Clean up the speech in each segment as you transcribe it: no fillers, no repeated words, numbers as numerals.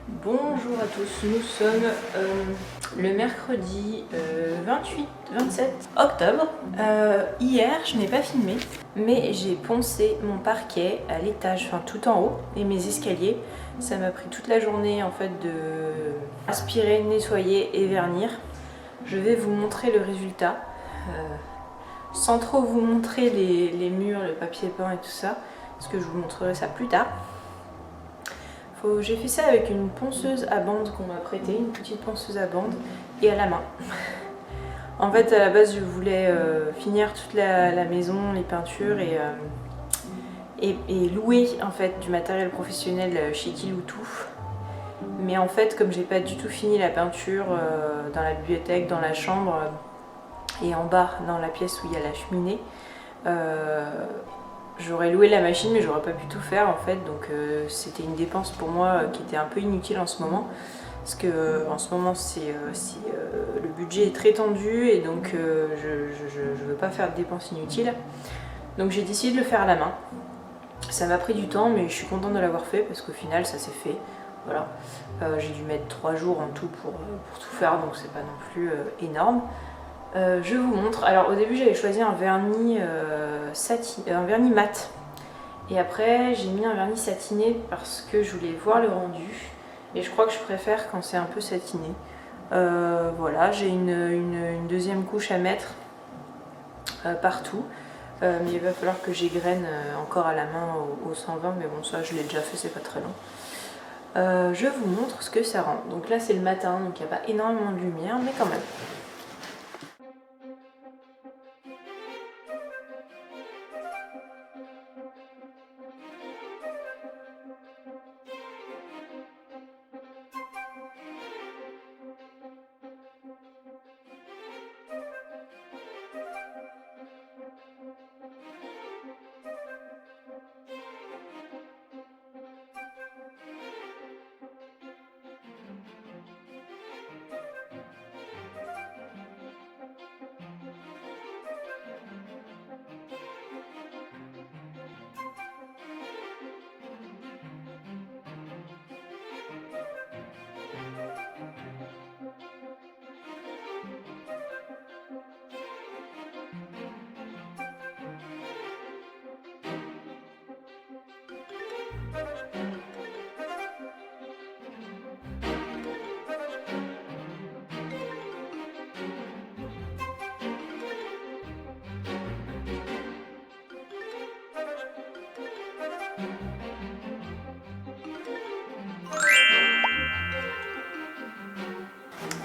Bonjour à tous, nous sommes le mercredi 27 octobre. Hier, je n'ai pas filmé, mais j'ai poncé mon parquet à l'étage, enfin tout en haut, et mes escaliers. Ça m'a pris toute la journée en fait de aspirer, nettoyer et vernir. Je vais vous montrer le résultat, sans trop vous montrer les murs, le papier peint et tout ça, parce que je vous montrerai ça plus tard. J'ai fait ça avec une ponceuse à bande qu'on m'a prêtée, une petite ponceuse à bande et à la main. En fait, à la base, je voulais finir toute la maison, les peintures et louer en fait du matériel professionnel chez Kiloutou. Mais en fait, comme j'ai pas du tout fini la peinture dans la bibliothèque, dans la chambre et en bas dans la pièce où il y a la cheminée, j'aurais loué la machine mais j'aurais pas pu tout faire en fait, donc c'était une dépense pour moi qui était un peu inutile en ce moment, parce que en ce moment le budget est très tendu et donc je veux pas faire de dépenses inutiles, donc j'ai décidé de le faire à la main. Ça m'a pris du temps mais je suis contente de l'avoir fait parce qu'au final ça s'est fait, voilà. J'ai dû mettre 3 jours en tout pour tout faire, donc c'est pas non plus énorme. Je vous montre. Alors au début j'avais choisi un vernis un vernis mat. Et après j'ai mis un vernis satiné parce que je voulais voir le rendu. Et je crois que je préfère quand c'est un peu satiné. Voilà, j'ai une deuxième couche à mettre partout. Mais il va falloir que j'égrène encore à la main au 120. Mais bon, ça je l'ai déjà fait, c'est pas très long. Je vous montre ce que ça rend. Donc là c'est le matin, donc il n'y a pas énormément de lumière, mais quand même.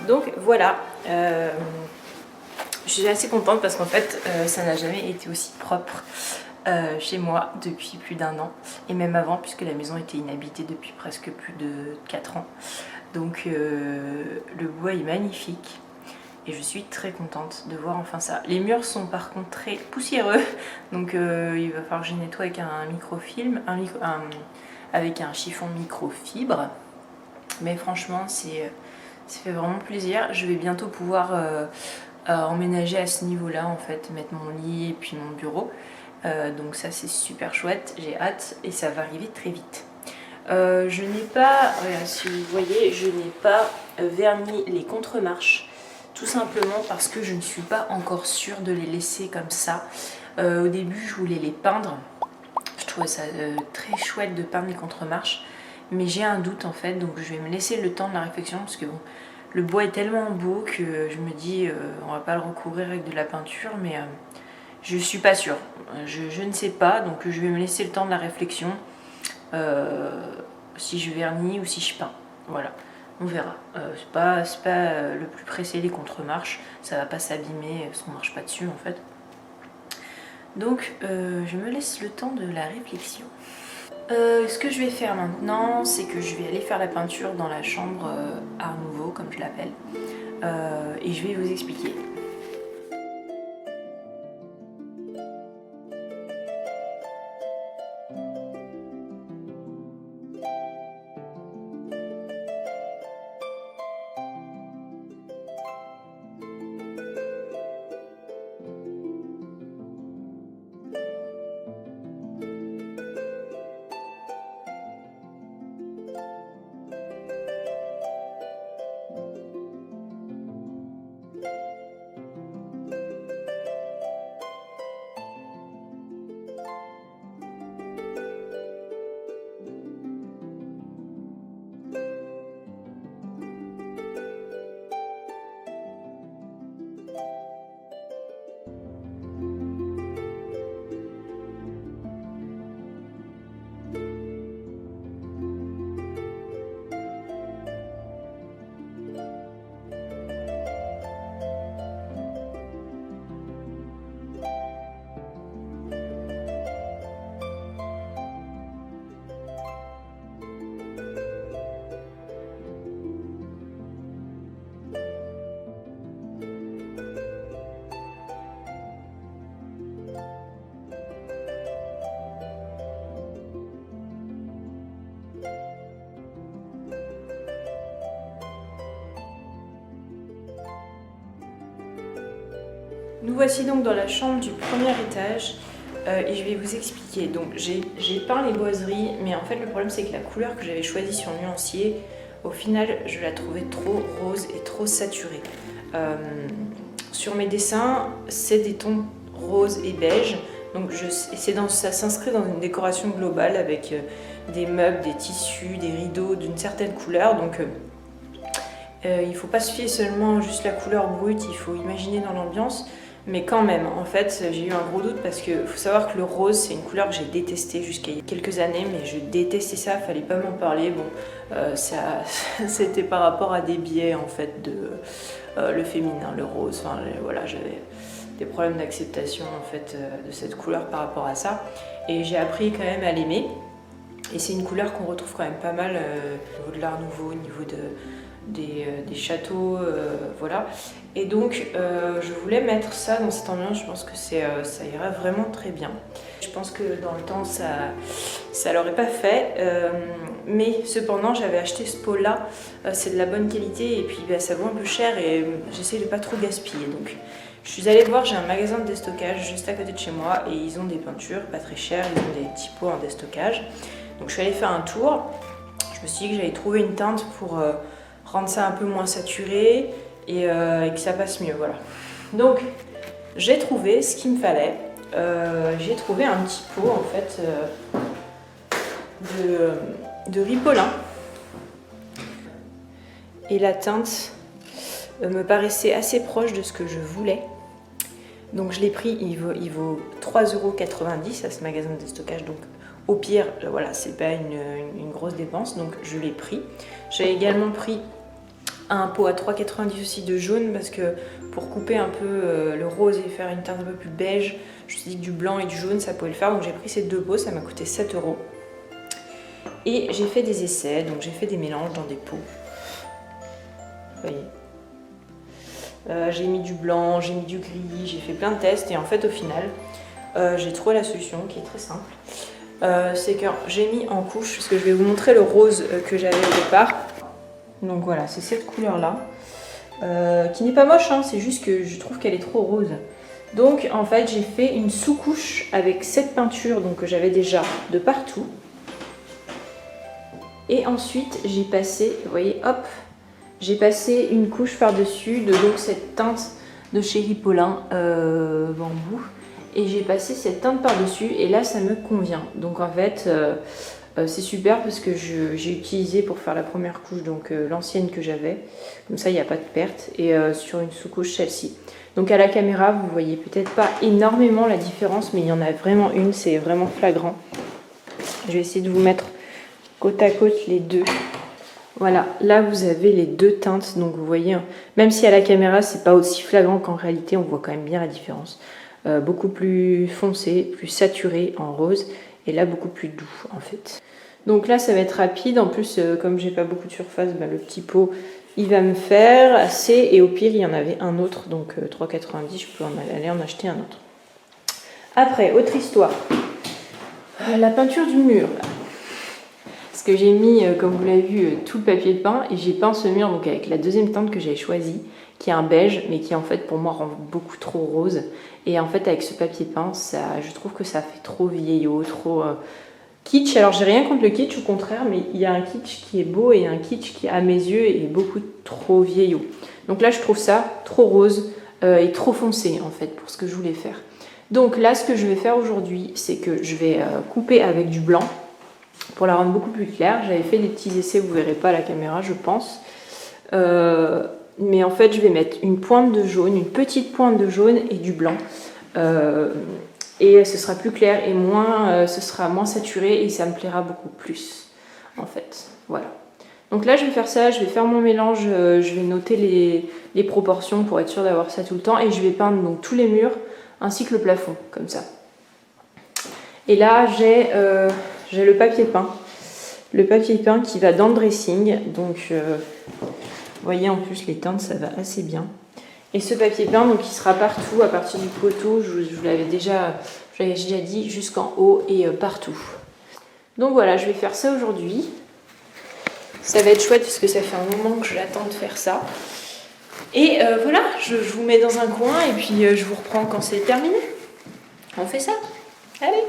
Donc voilà, je suis assez contente parce qu'en fait ça n'a jamais été aussi propre chez moi depuis plus d'1 an, et même avant puisque la maison était inhabitée depuis presque plus de 4 ans. Donc le bois est magnifique et je suis très contente de voir enfin ça. Les murs sont par contre très poussiéreux, donc il va falloir que je nettoie avec un microfilm, avec un chiffon microfibre, mais franchement ça fait vraiment plaisir. Je vais bientôt pouvoir emménager à ce niveau-là en fait, mettre mon lit et puis mon bureau. Donc ça c'est super chouette, j'ai hâte et ça va arriver très vite. Je n'ai pas, si vous voyez, je n'ai pas verni les contre-marches, tout simplement parce que je ne suis pas encore sûre de les laisser comme ça. Au début je voulais les peindre, je trouvais ça très chouette de peindre les contre-marches, mais j'ai un doute en fait, donc je vais me laisser le temps de la réflexion parce que bon, le bois est tellement beau que je me dis on va pas le recouvrir avec de la peinture, mais je suis pas sûre, je ne sais pas, donc je vais me laisser le temps de la réflexion, si je vernis ou si je peins, voilà, on verra. C'est pas le plus pressé les contre-marches, ça va pas s'abîmer parce qu'on marche pas dessus en fait. Donc je me laisse le temps de la réflexion. Ce que je vais faire maintenant, c'est que je vais aller faire la peinture dans la chambre Art Nouveau, comme je l'appelle, et je vais vous expliquer. Nous voici donc dans la chambre du premier étage et je vais vous expliquer. Donc j'ai peint les boiseries, mais en fait le problème c'est que la couleur que j'avais choisie sur Nuancier, au final je la trouvais trop rose et trop saturée. Sur mes dessins, c'est des tons rose et beige, donc ça s'inscrit dans une décoration globale avec des meubles, des tissus, des rideaux d'une certaine couleur. Donc il ne faut pas se fier seulement juste la couleur brute, il faut imaginer dans l'ambiance. Mais quand même, en fait, j'ai eu un gros doute parce qu'il faut savoir que le rose, c'est une couleur que j'ai détestée jusqu'à il y a quelques années, mais je détestais ça, fallait pas m'en parler. Bon, c'était par rapport à des biais, en fait, de le féminin, le rose. Enfin, voilà, j'avais des problèmes d'acceptation, en fait, de cette couleur par rapport à ça. Et j'ai appris quand même à l'aimer. Et c'est une couleur qu'on retrouve quand même pas mal au niveau de l'art nouveau, au niveau des châteaux, voilà. Et donc je voulais mettre ça dans cette ambiance, je pense que ça irait vraiment très bien. Je pense que dans le temps ça l'aurait pas fait, mais cependant j'avais acheté ce pot là, c'est de la bonne qualité et puis ça vaut un peu cher et j'essaie de pas trop gaspiller. Donc je suis allée voir, j'ai un magasin de déstockage juste à côté de chez moi et ils ont des peintures pas très chères, ils ont des petits pots en déstockage. Donc je suis allée faire un tour, je me suis dit que j'allais trouver une teinte pour rendre ça un peu moins saturé et que ça passe mieux, voilà. Donc j'ai trouvé ce qu'il me fallait. J'ai trouvé un petit pot en fait de Ripolin et la teinte me paraissait assez proche de ce que je voulais. Donc je l'ai pris, il vaut 3,90 € à ce magasin de déstockage, donc au pire, voilà, c'est pas une grosse dépense, donc je l'ai pris. J'ai également pris un pot à 3,90 € aussi de jaune parce que pour couper un peu le rose et faire une teinte un peu plus beige, je me suis dit que du blanc et du jaune ça pouvait le faire, donc j'ai pris ces deux pots, ça m'a coûté 7 €. Et j'ai fait des essais, donc j'ai fait des mélanges dans des pots. Vous voyez. J'ai mis du blanc, j'ai mis du gris, j'ai fait plein de tests et en fait au final j'ai trouvé la solution qui est très simple. C'est que j'ai mis en couche, parce que je vais vous montrer le rose que j'avais au départ. Donc voilà, c'est cette couleur là, qui n'est pas moche, hein, c'est juste que je trouve qu'elle est trop rose. Donc en fait j'ai fait une sous-couche avec cette peinture donc, que j'avais déjà de partout. Et ensuite j'ai passé, vous voyez, hop, j'ai passé une couche par-dessus de donc cette teinte de chez Ripolin bambou. Et j'ai passé cette teinte par-dessus et là ça me convient. Donc en fait c'est super parce que j'ai utilisé pour faire la première couche donc l'ancienne que j'avais. Comme ça il n'y a pas de perte. Et sur une sous-couche celle-ci. Donc à la caméra vous voyez peut-être pas énormément la différence, mais il y en a vraiment une, c'est vraiment flagrant. Je vais essayer de vous mettre côte à côte les deux. Voilà, là vous avez les deux teintes, donc vous voyez, même si à la caméra c'est pas aussi flagrant qu'en réalité, on voit quand même bien la différence. Beaucoup plus foncé, plus saturé en rose, et là beaucoup plus doux en fait. Donc là ça va être rapide, en plus comme j'ai pas beaucoup de surface, bah, le petit pot il va me faire assez, et au pire il y en avait un autre, donc 3,90 €, je peux aller en acheter un autre. Après, autre histoire, la peinture du mur là. Parce que j'ai mis, comme vous l'avez vu, tout le papier peint et j'ai peint ce mur donc avec la deuxième teinte que j'avais choisie, qui est un beige, mais qui en fait pour moi rend beaucoup trop rose. Et en fait avec ce papier peint, je trouve que ça fait trop vieillot, trop kitsch. Alors j'ai rien contre le kitsch, au contraire, mais il y a un kitsch qui est beau et un kitsch qui à mes yeux est beaucoup trop vieillot. Donc là je trouve ça trop rose et trop foncé en fait pour ce que je voulais faire. Donc là ce que je vais faire aujourd'hui, c'est que je vais couper avec du blanc pour la rendre beaucoup plus claire. J'avais fait des petits essais, vous ne verrez pas à la caméra je pense. Mais en fait je vais mettre une pointe de jaune, une petite pointe de jaune et du blanc. Et ce sera plus clair et ce sera moins saturé et ça me plaira beaucoup plus en fait. Voilà. Donc là je vais faire ça, je vais faire mon mélange, je vais noter les proportions pour être sûr d'avoir ça tout le temps. Et je vais peindre donc tous les murs ainsi que le plafond, comme ça. Et là j'ai le papier peint. Le papier peint qui va dans le dressing. Donc vous voyez en plus les teintes ça va assez bien. Et ce papier peint donc il sera partout à partir du poteau, je vous l'avais déjà dit, jusqu'en haut et partout. Donc voilà, je vais faire ça aujourd'hui. Ça va être chouette parce que ça fait un moment que je l'attends de faire ça. Et voilà, je vous mets dans un coin et puis je vous reprends quand c'est terminé. On fait ça. Allez!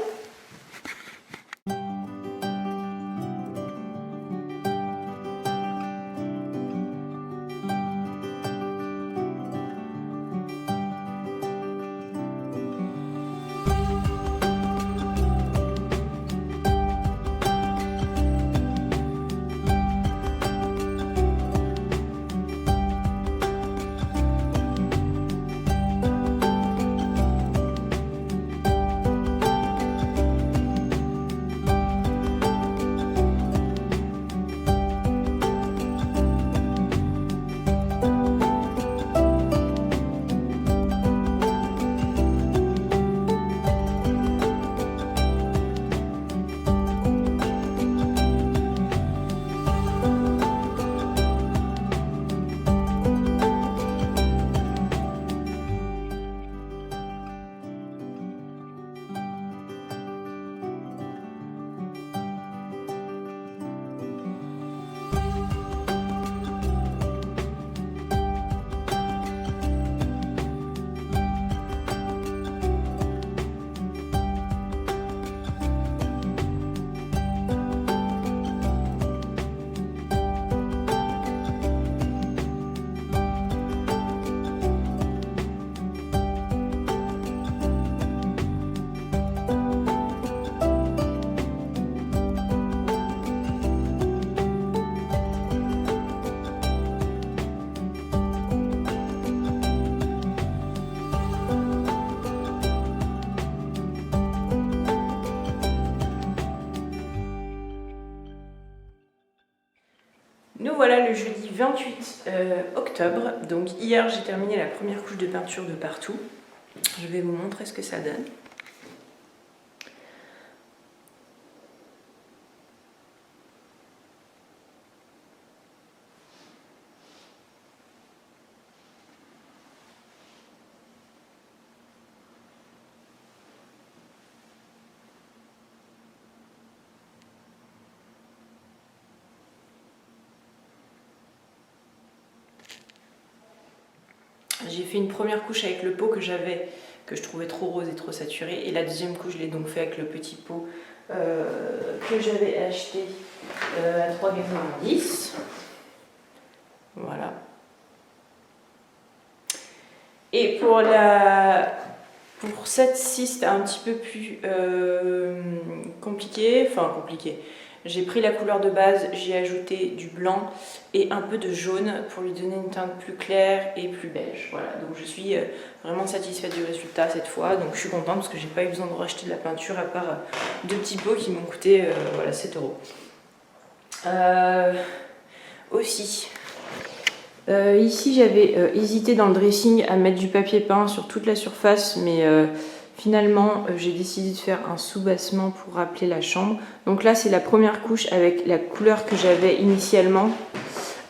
Nous voilà le jeudi 28 octobre, donc hier j'ai terminé la première couche de peinture de partout. Je vais vous montrer ce que ça donne. J'ai fait une première couche avec le pot que je trouvais trop rose et trop saturé. Et la deuxième couche, je l'ai donc fait avec le petit pot que j'avais acheté à 3,90 €. Voilà. Et pour cette-ci, c'était un petit peu plus compliqué. Enfin, compliqué. J'ai pris la couleur de base, j'ai ajouté du blanc et un peu de jaune pour lui donner une teinte plus claire et plus beige. Voilà, donc je suis vraiment satisfaite du résultat cette fois. Donc je suis contente parce que j'ai pas eu besoin de racheter de la peinture à part deux petits pots qui m'ont coûté voilà, 7 €. Aussi, ici j'avais hésité dans le dressing à mettre du papier peint sur toute la surface, mais finalement j'ai décidé de faire un soubassement pour rappeler la chambre. Donc là c'est la première couche avec la couleur que j'avais initialement.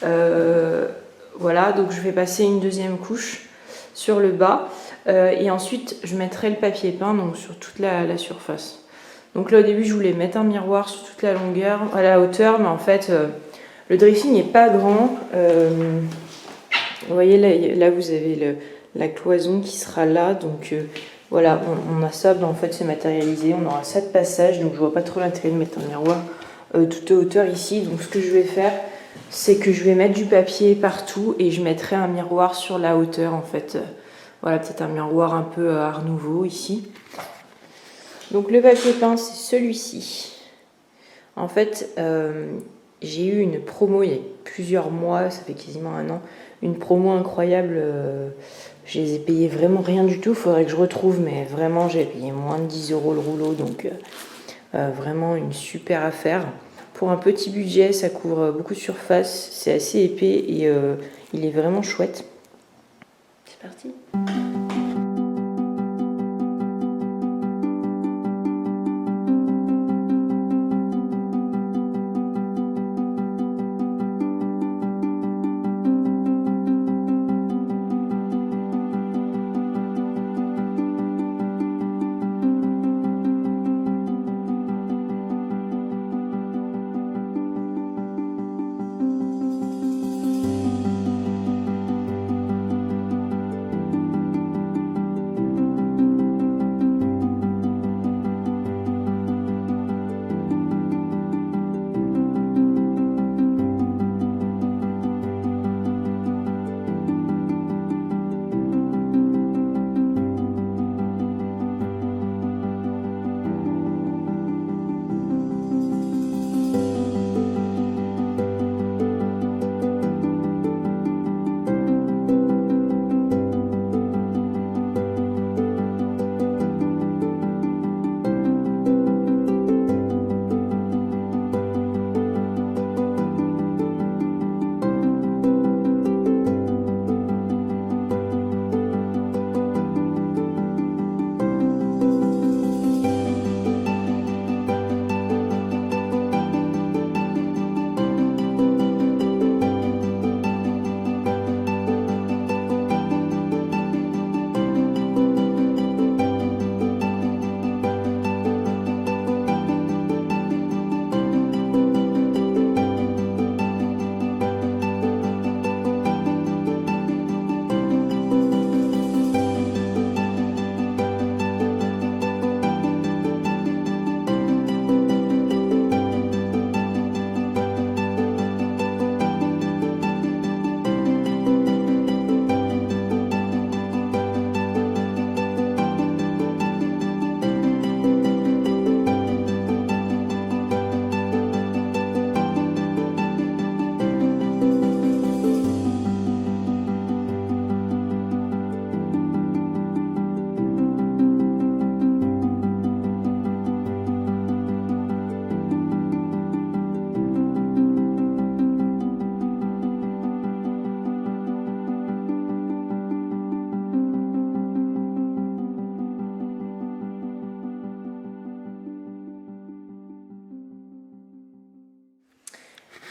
Voilà, donc je vais passer une deuxième couche sur le bas et ensuite je mettrai le papier peint donc sur toute la surface. Donc là au début je voulais mettre un miroir sur toute la longueur, à la hauteur, mais en fait le dressing n'est pas grand. Vous voyez là vous avez la cloison qui sera là, donc voilà, on a ça, en fait c'est matérialisé, on aura ça de passage, donc je vois pas trop l'intérêt de mettre un miroir toute hauteur ici. Donc ce que je vais faire, c'est que je vais mettre du papier partout et je mettrai un miroir sur la hauteur en fait. Voilà, peut-être un miroir un peu Art Nouveau ici. Donc le papier peint, c'est celui-ci. En fait, j'ai eu une promo il y a plusieurs mois, ça fait quasiment un an, une promo incroyable. Je les ai payés vraiment rien du tout, il faudrait que je retrouve, mais vraiment j'ai payé moins de 10 € le rouleau, donc vraiment une super affaire. Pour un petit budget, ça couvre beaucoup de surface, c'est assez épais et il est vraiment chouette. C'est parti.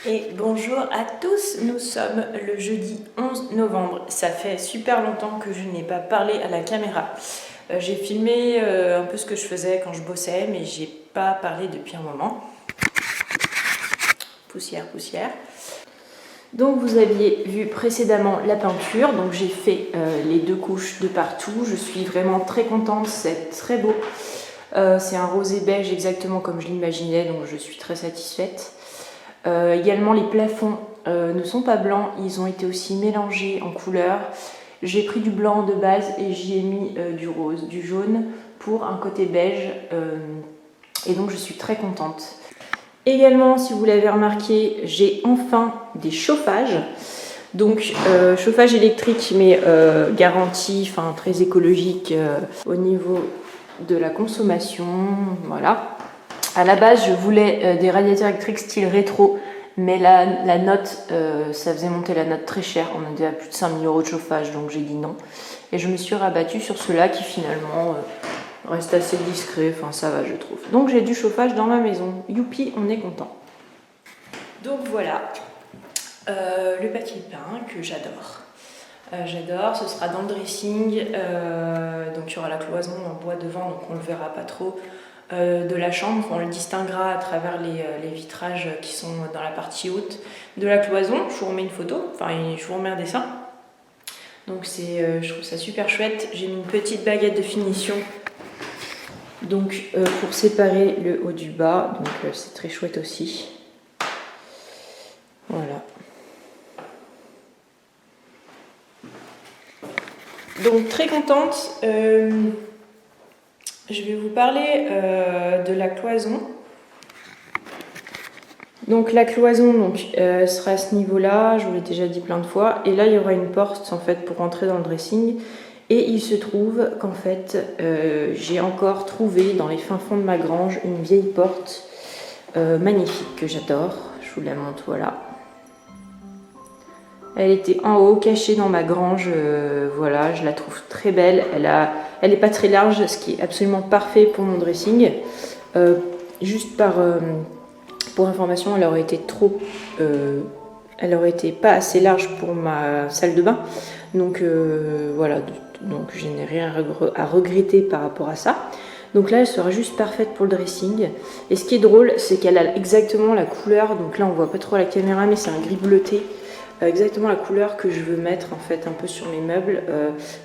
Et bonjour à tous, nous sommes le jeudi 11 novembre. Ça fait super longtemps que je n'ai pas parlé à la caméra. J'ai filmé un peu ce que je faisais quand je bossais, mais j'ai pas parlé depuis un moment. Poussière, poussière. Donc vous aviez vu précédemment la peinture, donc j'ai fait les 2 couches de partout. Je suis vraiment très contente, c'est très beau. C'est un rosé beige exactement comme je l'imaginais, donc je suis très satisfaite. Également les plafonds ne sont pas blancs, ils ont été aussi mélangés en couleurs. J'ai pris du blanc de base et j'y ai mis du rose, du jaune pour un côté beige et donc je suis très contente. Également, si vous l'avez remarqué, j'ai enfin des chauffages. Donc chauffage électrique mais garanti, enfin très écologique au niveau de la consommation, voilà. À la base, je voulais des radiateurs électriques style rétro, mais la note, ça faisait monter la note très cher. On était à plus de 5 000 € de chauffage, donc j'ai dit non. Et je me suis rabattue sur ceux-là qui finalement reste assez discret. Enfin, ça va, je trouve. Donc j'ai du chauffage dans ma maison. Youpi, on est content. Donc voilà, le papier peint que j'adore. J'adore, ce sera dans le dressing. Donc il y aura la cloison en bois devant, donc on ne le verra pas trop. De la chambre, on le distinguera à travers les vitrages qui sont dans la partie haute de la cloison. Je vous remets une photo, enfin je vous remets un dessin. Donc je trouve ça super chouette. J'ai mis une petite baguette de finition donc pour séparer le haut du bas, donc c'est très chouette aussi. Voilà. Donc très contente. Je vais vous parler de la cloison. Donc la cloison sera à ce niveau-là, je vous l'ai déjà dit plein de fois. Et là, il y aura une porte en fait pour rentrer dans le dressing. Et il se trouve qu'en fait, j'ai encore trouvé dans les fins fonds de ma grange une vieille porte magnifique que j'adore. Je vous la montre, voilà. Elle était en haut, cachée dans ma grange, voilà, je la trouve très belle. Elle n'est pas très large, ce qui est absolument parfait pour mon dressing. Juste pour information, elle aurait été pas assez large pour ma salle de bain. Donc voilà, donc je n'ai rien à regretter par rapport à ça. Donc là, elle sera juste parfaite pour le dressing. Et ce qui est drôle, c'est qu'elle a exactement la couleur. Donc là, on voit pas trop à la caméra, mais c'est un gris bleuté. Exactement la couleur que je veux mettre en fait un peu sur mes meubles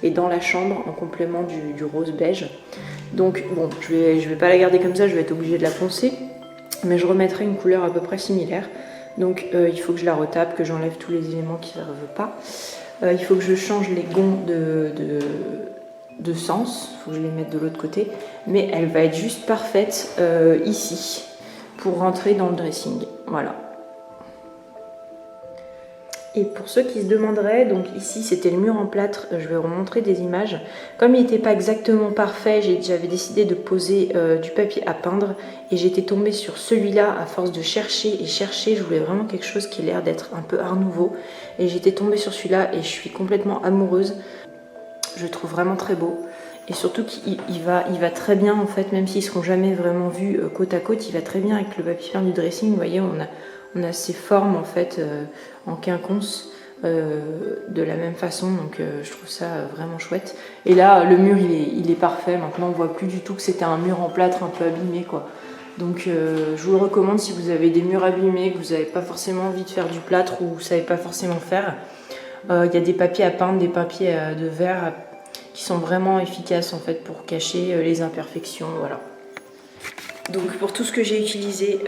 et dans la chambre en complément du rose beige. Donc bon, je vais pas la garder comme ça, je vais être obligée de la poncer, mais je remettrai une couleur à peu près similaire. Donc il faut que je la retape, que j'enlève tous les éléments qui ne servent pas. Il faut que je change les gonds de sens, il faut que je les mette de l'autre côté, mais elle va être juste parfaite ici pour rentrer dans le dressing. Voilà. Et pour ceux qui se demanderaient, donc ici c'était le mur en plâtre, je vais vous montrer des images. Comme il n'était pas exactement parfait, j'avais décidé de poser du papier à peindre et j'étais tombée sur celui-là à force de chercher et chercher. Je voulais vraiment quelque chose qui ait l'air d'être un peu art nouveau et j'étais tombée sur celui-là et je suis complètement amoureuse. Je le trouve vraiment très beau et surtout qu'il va très bien en fait, même s'ils ne seront jamais vraiment vus côte à côte, il va très bien avec le papier peint du dressing. Vous voyez, on a ces formes en fait en quinconce de la même façon, donc je trouve ça vraiment chouette. Et là le mur il est parfait, maintenant on voit plus du tout que c'était un mur en plâtre un peu abîmé quoi. Donc je vous le recommande si vous avez des murs abîmés, que vous n'avez pas forcément envie de faire du plâtre ou vous ne savez pas forcément faire. Il y a des papiers à peindre, des papiers de verre qui sont vraiment efficaces en fait pour cacher les imperfections, voilà. Donc pour tout ce que j'ai utilisé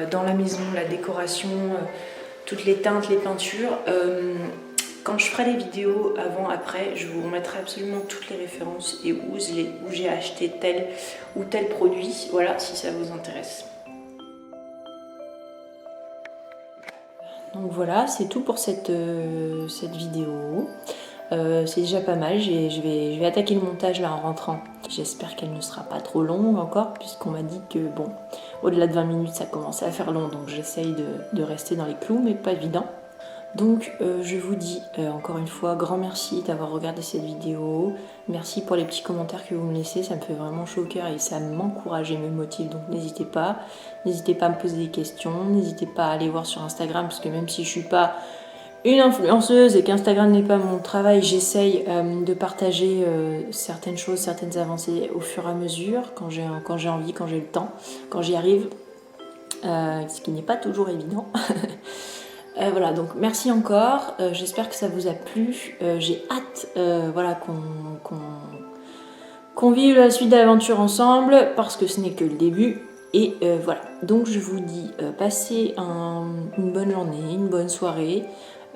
dans la maison, la décoration, toutes les teintes, les peintures, quand je ferai les vidéos avant, après, je vous remettrai absolument toutes les références et où j'ai acheté tel ou tel produit, voilà, si ça vous intéresse. Donc voilà, c'est tout pour cette vidéo. C'est déjà pas mal, je vais attaquer le montage là en rentrant. J'espère qu'elle ne sera pas trop longue encore, puisqu'on m'a dit que bon, au-delà de 20 minutes ça commençait à faire long, donc j'essaye de rester dans les clous, mais pas évident. Donc je vous dis encore une fois grand merci d'avoir regardé cette vidéo. Merci pour les petits commentaires que vous me laissez, ça me fait vraiment chaud au cœur et ça m'encourage et me motive. Donc n'hésitez pas à me poser des questions, n'hésitez pas à aller voir sur Instagram parce que même si je suis pas une influenceuse et qu'Instagram n'est pas mon travail, j'essaye de partager certaines choses, certaines avancées au fur et à mesure, quand j'ai envie, quand j'ai le temps, quand j'y arrive, ce qui n'est pas toujours évident. Voilà, donc merci encore, j'espère que ça vous a plu, j'ai hâte voilà, qu'on vive la suite de l'aventure ensemble, parce que ce n'est que le début. Et voilà, donc je vous dis, passez une bonne journée, une bonne soirée,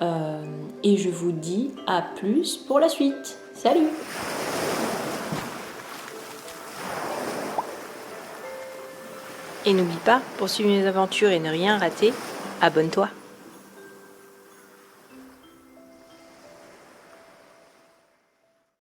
et je vous dis à plus pour la suite. Salut! Et n'oublie pas, pour suivre mes aventures et ne rien rater, abonne-toi.